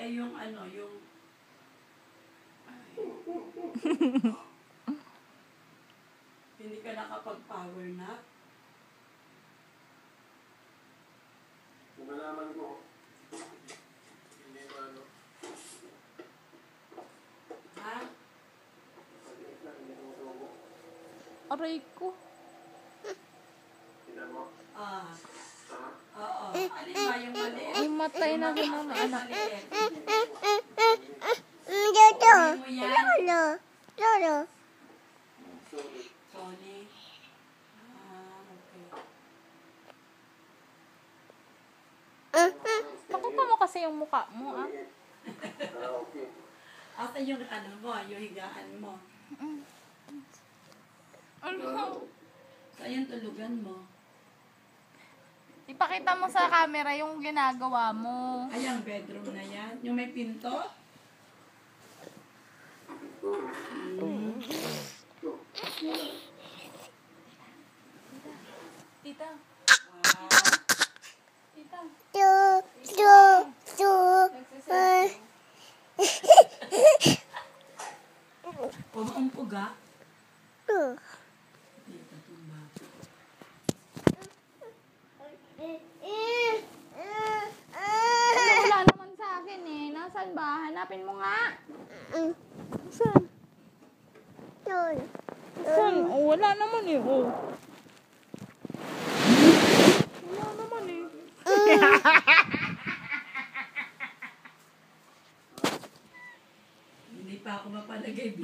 yung ano, yung... Hindi ka nakapag-power nap? Kung nalaman ko, hindi ba ano? Ha? Aray ko. Tignan mo. Ah. Oo. Alin ba yung maliit? Yung matay na si mama, anak. Maliit. Dito. Kunin mo yan. Lolo. Lolo. Sony. Ah, okay. Pakita mo kasi yung mukha mo, ah. Okay. Asa yung ano mo, yung higaan mo. Ano? So, ayun tulugan mo. Ipakita mo sa camera yung ginagawa mo. Ay, ang bedroom na yan. Yung may pinto? Tita. Wow. Tita. Pumumpuga? Dito, tumba. Wala naman sa akin eh. Nasaan ba? Hanapin mo nga. Saan? Saan? Oh, wala naman eh. Oh. Wala naman eh. Hindi pa ako mapalagay.